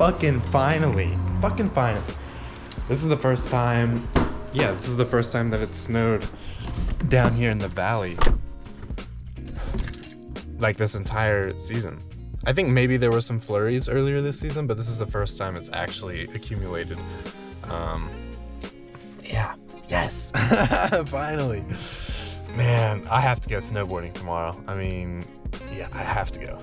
fucking finally. This is the first time, this is the first time that it snowed down here in the valley. Like this entire season. I think maybe there were some flurries earlier this season, but this is the first time it's actually accumulated. Yes, finally. Man, I have to go snowboarding tomorrow. I mean, yeah, I have to go.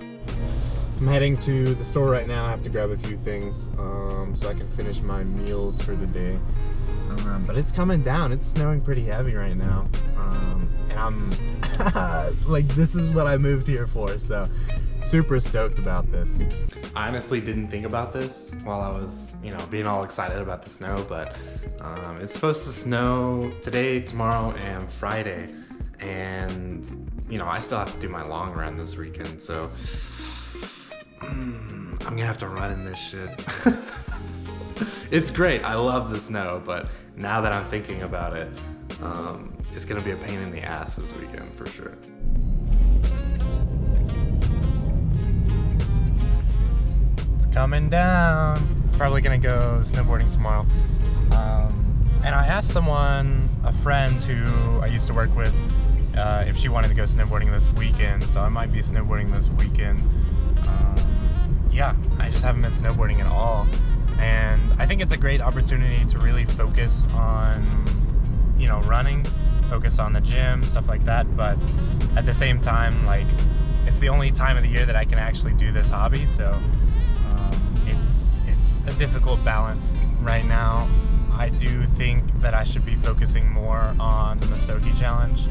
I'm heading to the store right now. I have to grab a few things so I can finish my meals for the day. But it's coming down. It's snowing pretty heavy right now. And I'm like, this is what I moved here for. So super stoked about this. I honestly didn't think about this while I was, being all excited about the snow, but it's supposed to snow today, tomorrow, and Friday. And, I still have to do my long run this weekend, so I'm gonna have to run in this shit. It's great, I love the snow, but now that I'm thinking about it, it's gonna be a pain in the ass this weekend for sure. It's coming down. Probably gonna go snowboarding tomorrow. And I asked a friend who I used to work with, if she wanted to go snowboarding this weekend, so I might be snowboarding this weekend. I just haven't been snowboarding at all, and I think it's a great opportunity to really focus on, running, focus on the gym, stuff like that, but at the same time, like, it's the only time of the year that I can actually do this hobby, so it's a difficult balance right now. I do think that I should be focusing more on the Misogi challenge,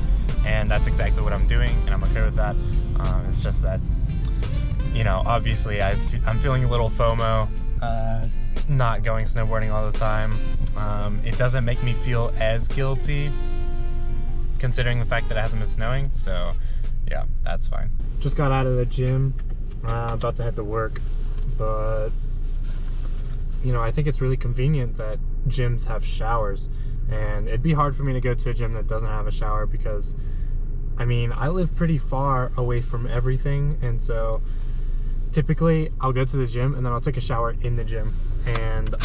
and that's exactly what I'm doing, and I'm okay with that. It's just that, obviously I'm feeling a little FOMO, not going snowboarding all the time. It doesn't make me feel as guilty, considering the fact that it hasn't been snowing, so yeah, that's fine. Just got out of the gym, about to head to work, but I think it's really convenient that gyms have showers, and it'd be hard for me to go to a gym that doesn't have a shower because, I live pretty far away from everything, and so typically I'll go to the gym and then I'll take a shower in the gym, and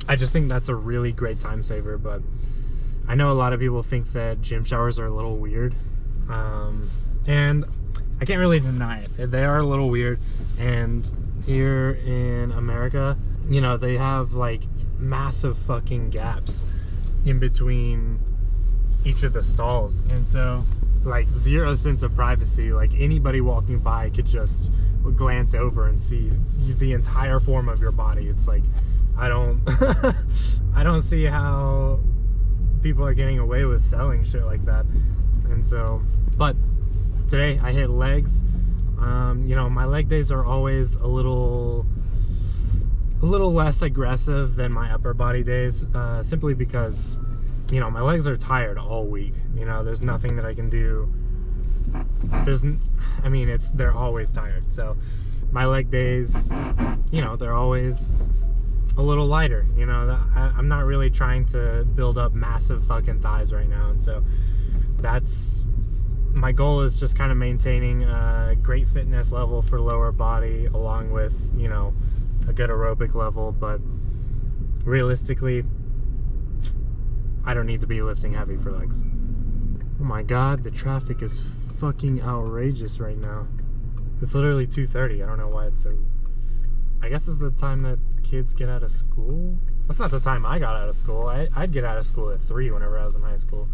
I just think that's a really great time saver. But I know a lot of people think that gym showers are a little weird, and I can't really deny it. They are a little weird, and here in America, they have like massive fucking gaps in between each of the stalls, and so like zero sense of privacy. Like anybody walking by could just glance over and see the entire form of your body. It's like, I don't I don't see how people are getting away with selling shit like that. And so, but today I hit legs. My leg days are always a little less aggressive than my upper body days, simply because my legs are tired all week. There's nothing that I can do. They're always tired. So my leg days, they're always a little lighter. I'm not really trying to build up massive fucking thighs right now, and so that's my goal, is just kind of maintaining a great fitness level for lower body, along with a good aerobic level. But realistically, I don't need to be lifting heavy for legs. Oh my god, the traffic is fucking outrageous right now. It's literally 2:30. I don't know why it's so... I guess it's the time that kids get out of school? That's not the time I got out of school. I'd get out of school at 3 whenever I was in high school.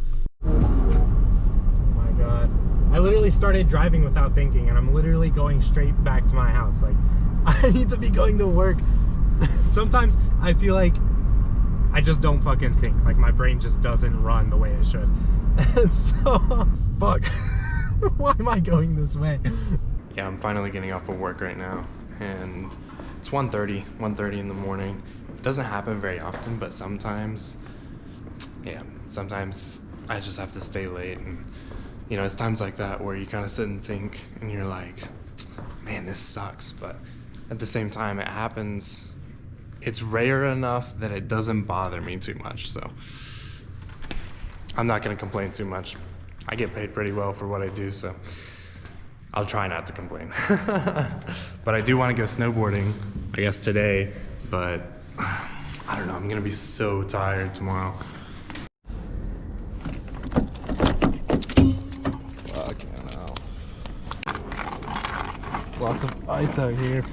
Oh my god. I literally started driving without thinking, and I'm literally going straight back to my house. Like, I need to be going to work. Sometimes I feel like I just don't fucking think. Like, my brain just doesn't run the way it should. And so, fuck. Why am I going this way? Yeah, I'm finally getting off of work right now, and it's 1:30 in the morning. It doesn't happen very often, but sometimes I just have to stay late, and it's times like that where you kind of sit and think, and you're like, man, this sucks. But at the same time, it happens. It's rare enough that it doesn't bother me too much, so I'm not gonna complain too much. I get paid pretty well for what I do, so I'll try not to complain. But I do want to go snowboarding, I guess today, but I don't know, I'm gonna be so tired tomorrow. Fucking hell. Lots of ice out here.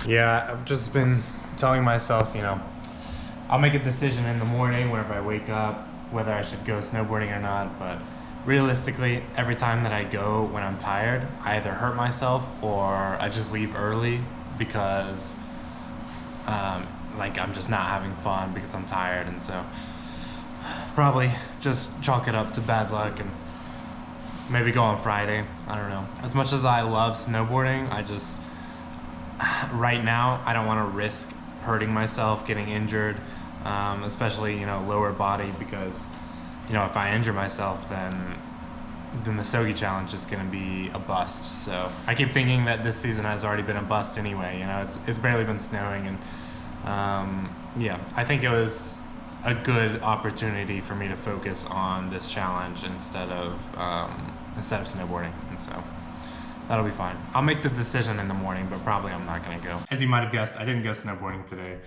Yeah, I've just been telling myself, you know, I'll make a decision in the morning whenever I wake up, whether I should go snowboarding or not, but realistically, every time that I go when I'm tired, I either hurt myself or I just leave early because like I'm just not having fun because I'm tired, and so probably just chalk it up to bad luck and maybe go on Friday. I don't know. As much as I love snowboarding, I just, right now, I don't want to risk hurting myself, getting injured, especially, you know, lower body, because, you know, if I injure myself, then the Misogi challenge is going to be a bust. So I keep thinking that this season has already been a bust anyway. You know, it's barely been snowing, and yeah, I think it was a good opportunity for me to focus on this challenge instead of snowboarding, and so that'll be fine. I'll make the decision in the morning, but probably I'm not gonna go. As you might have guessed, I didn't go snowboarding today.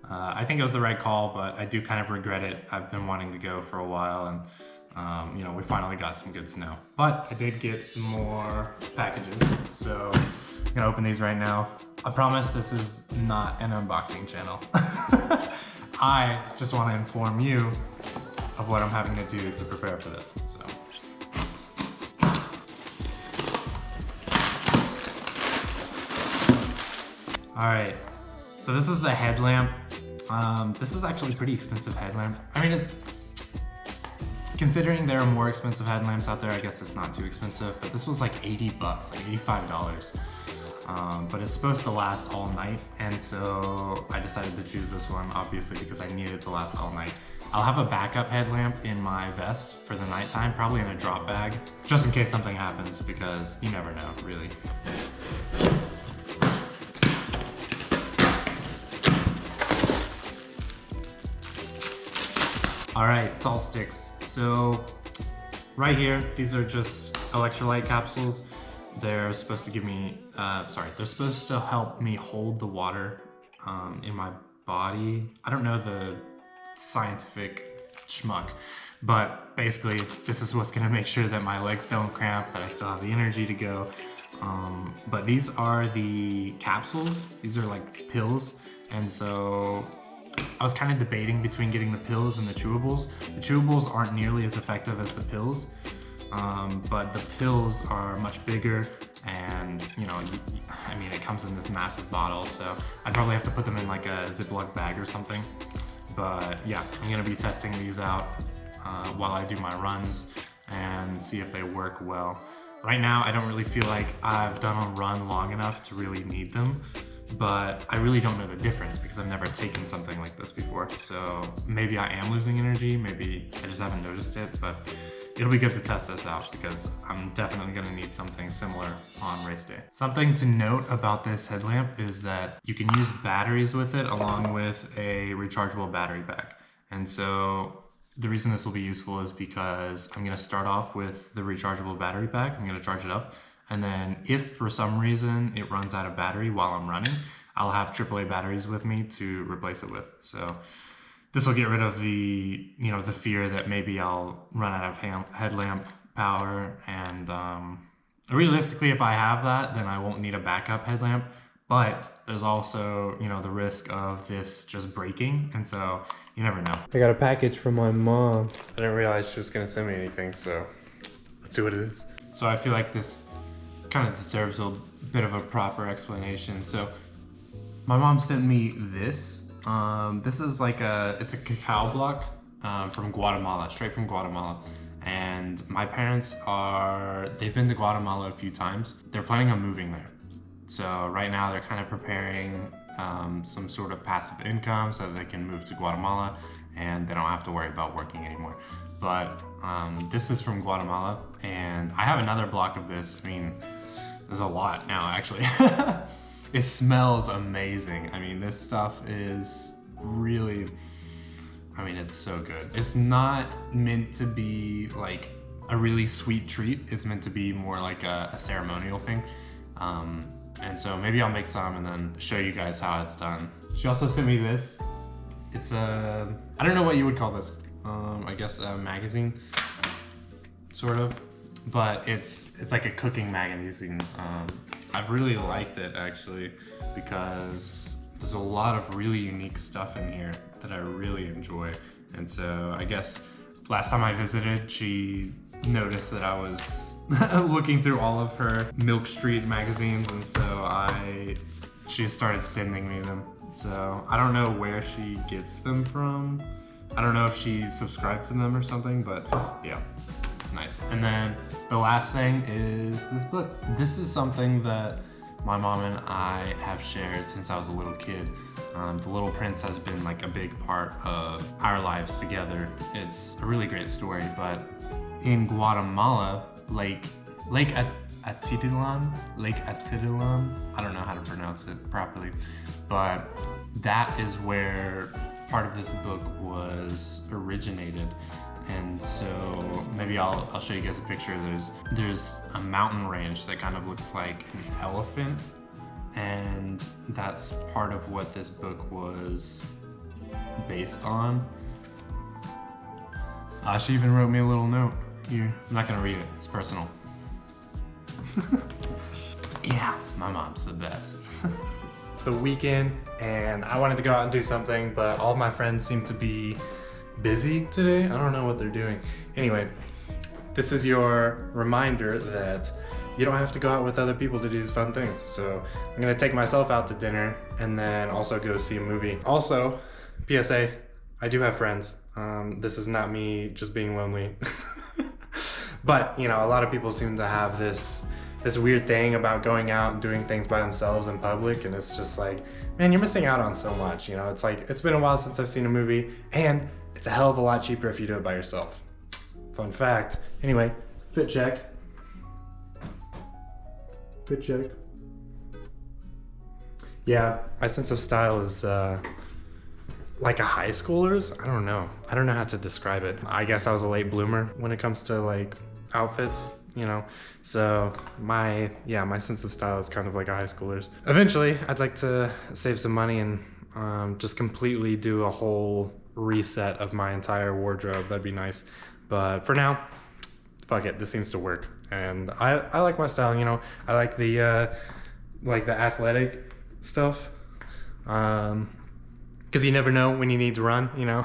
I think it was the right call, but I do kind of regret it. I've been wanting to go for a while, and you know, we finally got some good snow. But I did get some more packages, so I'm gonna open these right now. I promise this is not an unboxing channel. I just want to inform you of what I'm having to do to prepare for this. So. All right, so this is the headlamp. This is actually a pretty expensive headlamp. I mean, it's, considering there are more expensive headlamps out there, I guess it's not too expensive, but this was like 80 bucks, like $85. But it's supposed to last all night, and so I decided to choose this one, obviously, because I needed it to last all night. I'll have a backup headlamp in my vest for the nighttime, probably in a drop bag, just in case something happens, because you never know, really. All right, salt sticks. So right here, these are just electrolyte capsules. They're supposed to give me, they're supposed to help me hold the water in my body. I don't know the scientific schmuck, but basically this is what's gonna make sure that my legs don't cramp, that I still have the energy to go. But these are the capsules. These are like pills, and so I was kind of debating between getting the pills and the chewables. The chewables aren't nearly as effective as the pills, but the pills are much bigger, and you know, I mean, it comes in this massive bottle, so I'd probably have to put them in like a Ziploc bag or something. But yeah, I'm gonna be testing these out while I do my runs and see if they work well. Right now, I don't really feel like I've done a run long enough to really need them, but I really don't know the difference because I've never taken something like this before. So maybe I am losing energy, maybe I just haven't noticed it, but it'll be good to test this out because I'm definitely gonna need something similar on race day. Something to note about this headlamp is that you can use batteries with it along with a rechargeable battery pack. And so the reason this will be useful is because I'm gonna start off with the rechargeable battery pack. I'm gonna charge it up. And then if for some reason it runs out of battery while I'm running, I'll have AAA batteries with me to replace it with. So this will get rid of the, you know, the fear that maybe I'll run out of headlamp power. And realistically, if I have that, then I won't need a backup headlamp. But there's also, you know, the risk of this just breaking. And so you never know. I got a package from my mom. I didn't realize she was gonna send me anything, so let's see what it is. So I feel like this kind of deserves a bit of a proper explanation. So my mom sent me this. This is like it's a cacao block from Guatemala, straight from Guatemala. And my parents they've been to Guatemala a few times. They're planning on moving there. So right now they're kind of preparing some sort of passive income so that they can move to Guatemala and they don't have to worry about working anymore. But this is from Guatemala, and I have another block of this. I mean, there's a lot now, actually. It smells amazing. I mean, this stuff is really, I mean, it's so good. It's not meant to be like a really sweet treat. It's meant to be more like a ceremonial thing. And so maybe I'll make some and then show you guys how it's done. She also sent me this. It's I don't know what you would call this. I guess a magazine, sort of. But it's like a cooking magazine. I've really liked it actually because there's a lot of really unique stuff in here that I really enjoy. And so I guess last time I visited, she noticed that I was looking through all of her Milk Street magazines, and so she started sending me them. So I don't know where she gets them from. I don't know if she subscribed to them or something, but yeah, it's nice. And then the last thing is this book. This is something that my mom and I have shared since I was a little kid. The Little Prince has been like a big part of our lives together. It's a really great story, but in Guatemala, Lake Atitlan, I don't know how to pronounce it properly, but that is where part of this book was originated. And so maybe I'll show you guys a picture. There's a mountain range that kind of looks like an elephant, and that's part of what this book was based on. She even wrote me a little note here. I'm not gonna read it, it's personal. Yeah, my mom's the best. It's the weekend and I wanted to go out and do something, but all of my friends seem to be busy today. I don't know what they're doing. Anyway, this is your reminder that you don't have to go out with other people to do fun things. So I'm gonna take myself out to dinner and then also go see a movie. Also, PSA, I do have friends. This is not me just being lonely. But, you know, a lot of people seem to have this weird thing about going out and doing things by themselves in public, and it's just like, man, you're missing out on so much, you know? It's like, it's been a while since I've seen a movie, and it's a hell of a lot cheaper if you do it by yourself. Fun fact. Anyway, fit check. Fit check. Yeah, my sense of style is like a high schooler's. I don't know how to describe it. I guess I was a late bloomer when it comes to like outfits, you know? So my sense of style is kind of like a high schooler's. Eventually, I'd like to save some money and just completely do a whole reset of my entire wardrobe. That'd be nice. But for now, fuck it, this seems to work. And I like my style, you know? I like the athletic stuff. Because you never know when you need to run, you know?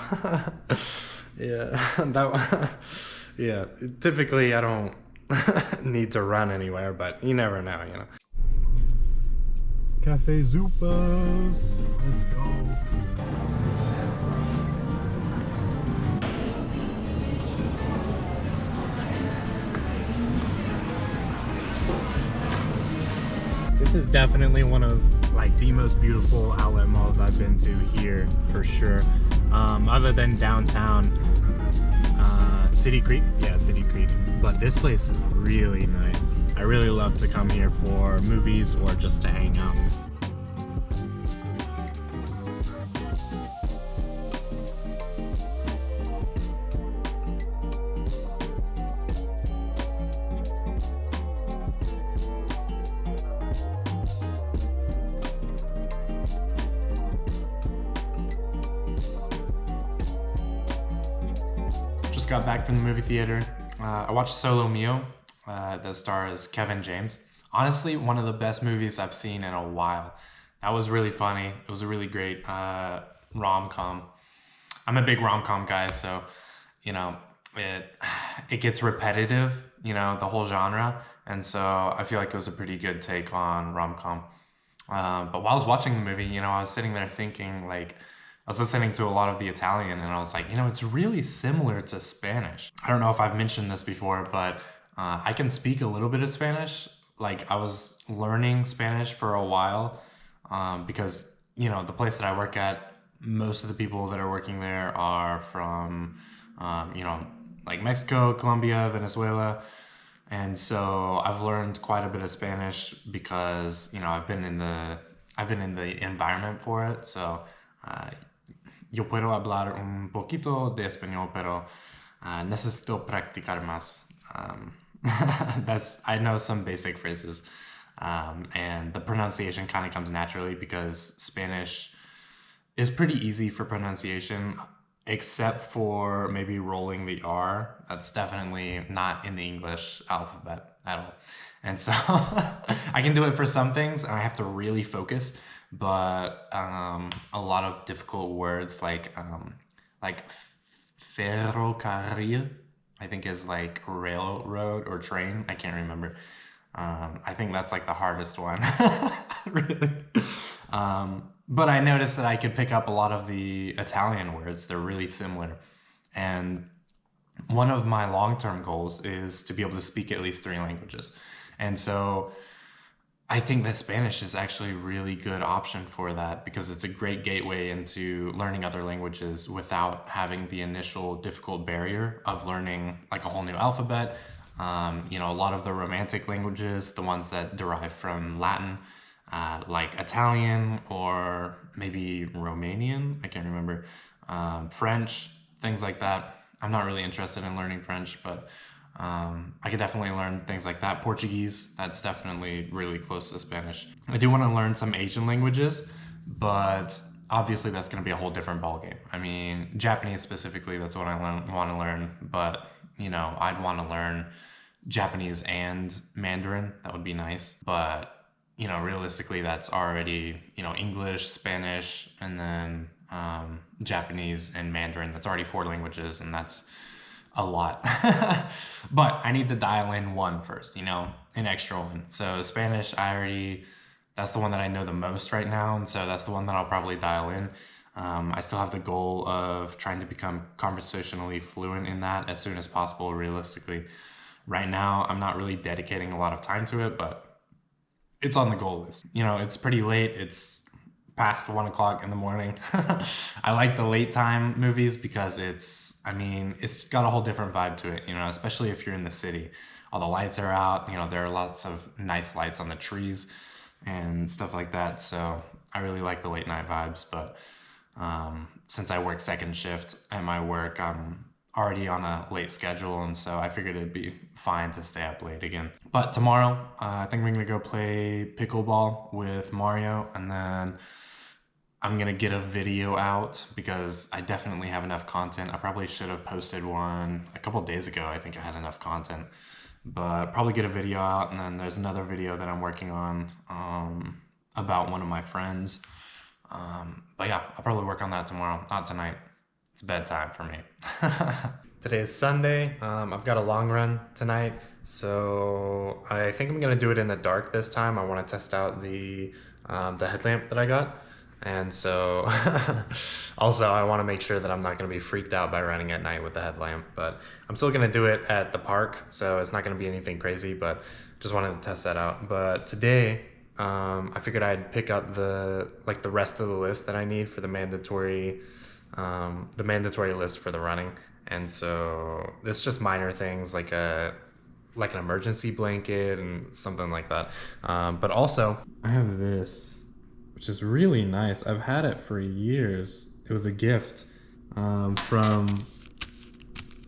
Yeah, yeah, typically I don't need to run anywhere, but you never know, you know? Cafe Zupas, let's go. This is definitely one of like the most beautiful outlet malls I've been to here for sure. Other than downtown City Creek, yeah, City Creek. But this place is really nice. I really love to come here for movies or just to hang out. Just got back from the movie theater. I watched Solo Mio, that stars Kevin James. Honestly, one of the best movies I've seen in a while. That was really funny. It was a really great rom-com. I'm a big rom-com guy, so, you know, it gets repetitive, you know, the whole genre. And so I feel like it was a pretty good take on rom-com. But while I was watching the movie, you know, I was sitting there thinking, like, I was listening to a lot of the Italian and I was like, you know, it's really similar to Spanish. I don't know if I've mentioned this before, but I can speak a little bit of Spanish. Like, I was learning Spanish for a while because, you know, the place that I work at, most of the people that are working there are from, you know, like Mexico, Colombia, Venezuela. And so I've learned quite a bit of Spanish because, you know, I've been in the environment for it. So, yo puedo hablar un poquito de español, pero necesito practicar más. I know some basic phrases, and the pronunciation kind of comes naturally because Spanish is pretty easy for pronunciation, except for maybe rolling the R. That's definitely not in the English alphabet at all. And so I can do it for some things, and I have to really focus. But a lot of difficult words like ferrocarril, I think is like railroad or train. I can't remember. I think that's like the hardest one, really. But I noticed that I could pick up a lot of the Italian words. They're really similar. And one of my long-term goals is to be able to speak at least 3 languages. And so I think that Spanish is actually a really good option for that because it's a great gateway into learning other languages without having the initial difficult barrier of learning like a whole new alphabet. A lot of the Romantic languages, the ones that derive from Latin, like Italian or maybe Romanian, I can't remember, French, things like that. I'm not really interested in learning French, but I could definitely learn things like that. Portuguese, that's definitely really close to Spanish. I do want to learn some Asian languages, but obviously that's going to be a whole different ballgame. I mean, Japanese specifically, that's what I want to learn, but I'd want to learn Japanese and Mandarin. That would be nice, but realistically, that's already, English, Spanish, and then Japanese and Mandarin. That's already 4 languages, and that's a lot. But I need to dial in one first, an extra one. So Spanish, that's the one that I know the most right now, and so that's the one that I'll probably dial in. I still have the goal of trying to become conversationally fluent in that as soon as possible, realistically. Right now, I'm not really dedicating a lot of time to it, but it's on the goal list. It's pretty late. It's past 1 o'clock in the morning. I like the late time movies because it's got a whole different vibe to it, especially if you're in the city. All the lights are out, there are lots of nice lights on the trees and stuff like that. So I really like the late night vibes, but since I work second shift at my work, I'm already on a late schedule, and so I figured it'd be fine to stay up late again. But tomorrow, I think we're gonna go play pickleball with Mario, and then I'm gonna get a video out because I definitely have enough content. I probably should have posted one a couple days ago. I think I had enough content, but probably get a video out, and then there's another video that I'm working on about one of my friends. But yeah, I'll probably work on that tomorrow, not tonight. It's bedtime for me. Today is Sunday. I've got a long run tonight, so I think I'm gonna do it in the dark this time. I want to test out the headlamp that I got, and so also I want to make sure that I'm not gonna be freaked out by running at night with the headlamp. But I'm still gonna do it at the park, so it's not gonna be anything crazy. But just wanted to test that out. But today, I figured I'd pick up the rest of the list that I need for the mandatory list for the running. And so it's just minor things like an emergency blanket and something like that. But also I have this, which is really nice. I've had it for years. It was a gift from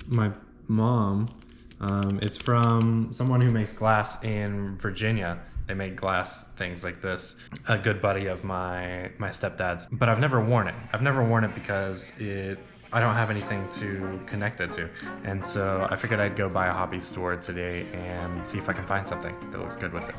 my mom. It's from someone who makes glass in Virginia. They make glass things like this. A good buddy of my stepdad's, but I've never worn it. I've never worn it because I don't have anything to connect it to. And so I figured I'd go by a hobby store today and see if I can find something that looks good with it.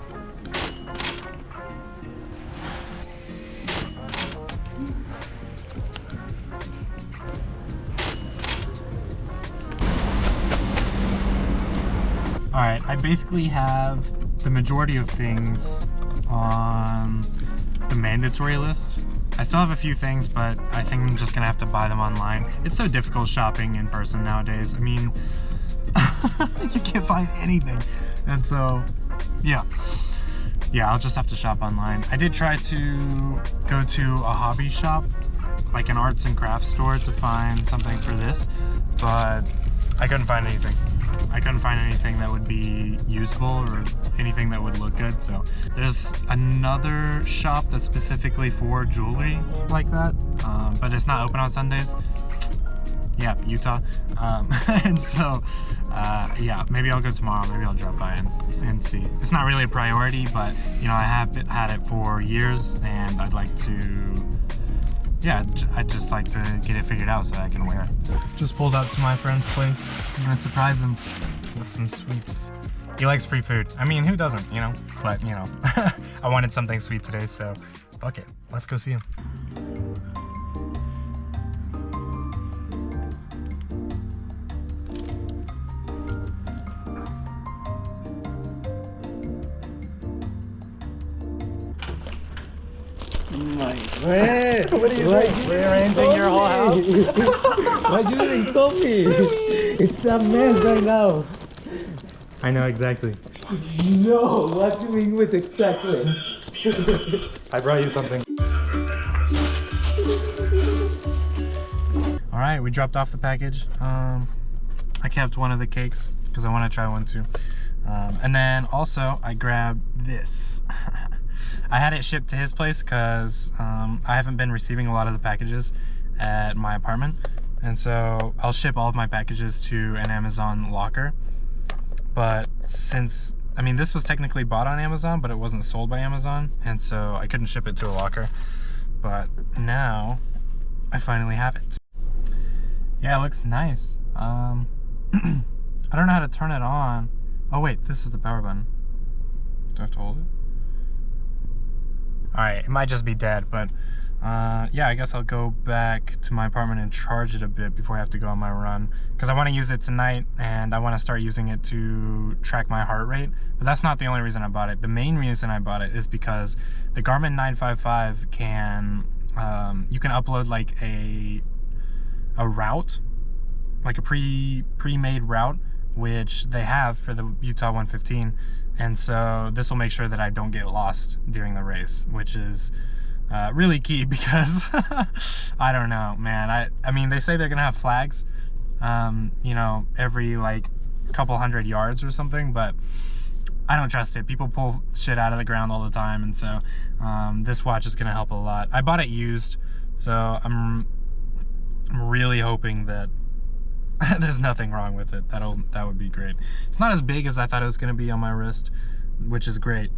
All right, I basically have the majority of things on the mandatory list. I still have a few things, but I think I'm just gonna have to buy them online. It's so difficult shopping in person nowadays. I mean, you can't find anything. And so, yeah, I'll just have to shop online. I did try to go to a hobby shop, like an arts and crafts store, to find something for this, but I couldn't find anything. I couldn't find anything that would be usable or anything that would look good. So there's another shop that's specifically for jewelry like that. but it's not open on Sundays. Yeah, Utah. And so, yeah, maybe I'll go tomorrow. Maybe I'll drop by and see. It's not really a priority, but you know, I have had it for years, and I'd like to, yeah, I'd just like to get it figured out so I can wear it. Just pulled up to my friend's place. I'm gonna surprise him with some sweets. He likes free food. I mean, who doesn't, you know? But, you know, I wanted something sweet today, so fuck it. Let's go see him. My friend! What are you doing? Rearranging your whole house? Why you didn't call me? It's a mess right now. I know exactly. No, what do you mean with exactly? I brought you something. All right, we dropped off the package. I kept one of the cakes because I want to try one too. And then also I grabbed this. I had it shipped to his place because I haven't been receiving a lot of the packages at my apartment. And so I'll ship all of my packages to an Amazon locker. But since, I mean, this was technically bought on Amazon, but it wasn't sold by Amazon. And so I couldn't ship it to a locker. But now I finally have it. Yeah, it looks nice. I don't know how to turn it on. Oh wait, this is the power button. Do I have to hold it? All right, it might just be dead, but yeah, I guess I'll go back to my apartment and charge it a bit before I have to go on my run, because I want to use it tonight and I want to start using it to track my heart rate. But that's not the only reason I bought it. The main reason I bought it is because the Garmin 955 can, you can upload like a route, like a pre-made route, which they have for the Utah 115. And so this will make sure that I don't get lost during the race, which is really key because I don't know, man. I mean, they say they're gonna have flags, you know, every like couple hundred yards or something, but I don't trust it. People pull shit out of the ground all the time, and so this watch is gonna help a lot. I bought it used, so I'm really hoping that there's nothing wrong with it. That would be great. It's not as big as I thought it was going to be on my wrist, which is great.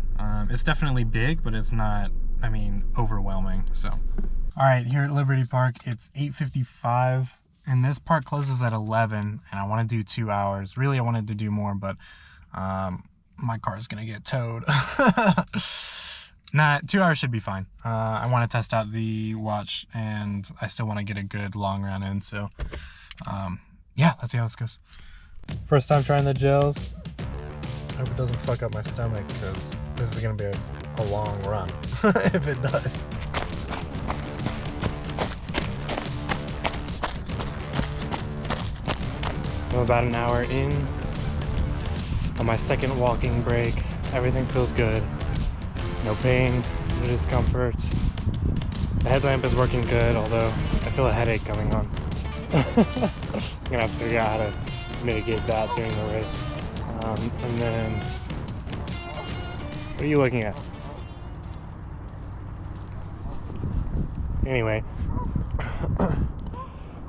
It's definitely big, but it's not, I mean, overwhelming. So, all right, here at Liberty Park, it's 8:55, and this park closes at 11, and I want to do 2 hours. Really, I wanted to do more, but my car is going to get towed. Nah, 2 hours should be fine. I want to test out the watch, and I still want to get a good long run in, so yeah, let's see how this goes. First time trying the gels. I hope it doesn't fuck up my stomach, because this is gonna be a long run if it does. I'm about an hour in on my second walking break. Everything feels good. No pain, no discomfort. The headlamp is working good, although I feel a headache coming on. I'm gonna have to figure out how to mitigate that during the race. And then, what are you looking at? Anyway,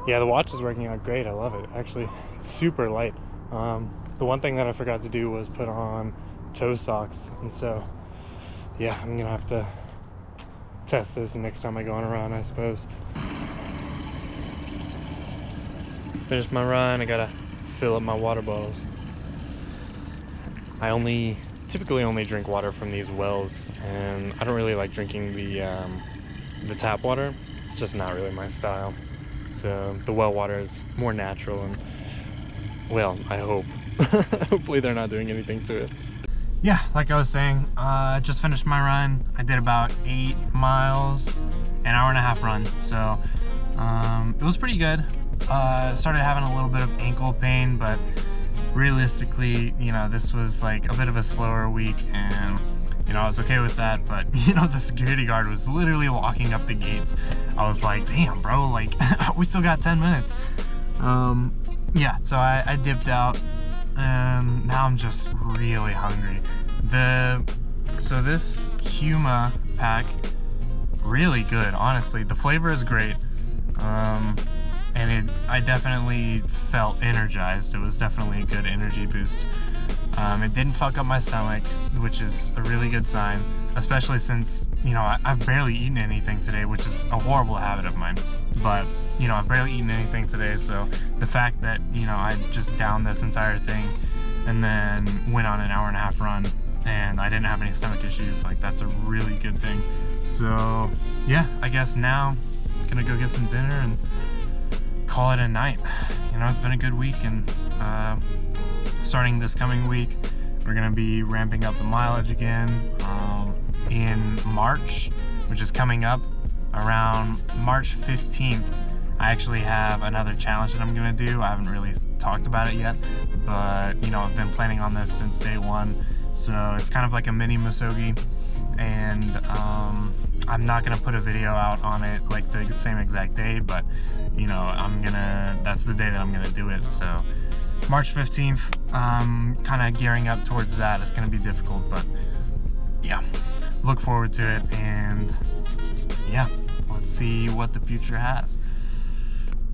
yeah, the watch is working out great. I love it. Actually, super light. The one thing that I forgot to do was put on toe socks, and so yeah, I'm gonna have to test this next time I go on a run, I suppose. Finished my run. I gotta fill up my water bottles. I typically only drink water from these wells, and I don't really like drinking the tap water. It's just not really my style. So the well water is more natural, and well, I hope. Hopefully they're not doing anything to it. Yeah, like I was saying, I just finished my run. I did about 8 miles, an hour and a half run. So it was pretty good. Started having a little bit of ankle pain, but realistically, you know, this was like a bit of a slower week, and you know, I was okay with that. But you know, the security guard was literally locking up the gates. I was like, damn bro, like we still got 10 minutes. Yeah, so I dipped out, and now I'm just really hungry. So this Huma pack really good, honestly. The flavor is great. And I definitely felt energized. It was definitely a good energy boost. It didn't fuck up my stomach, which is a really good sign, especially since, you know, I've barely eaten anything today, which is a horrible habit of mine. But, you know, I've barely eaten anything today, so the fact that, you know, I just downed this entire thing and then went on an 1.5-hour run and I didn't have any stomach issues, like, that's a really good thing. So, yeah, I guess now I'm gonna go get some dinner and call it a night. You know, it's been a good week, and starting this coming week, we're gonna be ramping up the mileage again in March, which is coming up around March 15th. I actually have another challenge that I'm gonna do. I haven't really talked about it yet, but you know, I've been planning on this since day one. So it's kind of like a mini Misogi, and I'm not gonna put a video out on it like the same exact day, but you know, that's the day that I'm gonna do it. So March 15th, kind of gearing up towards that. It's gonna be difficult, but yeah, look forward to it, and yeah, let's see what the future has.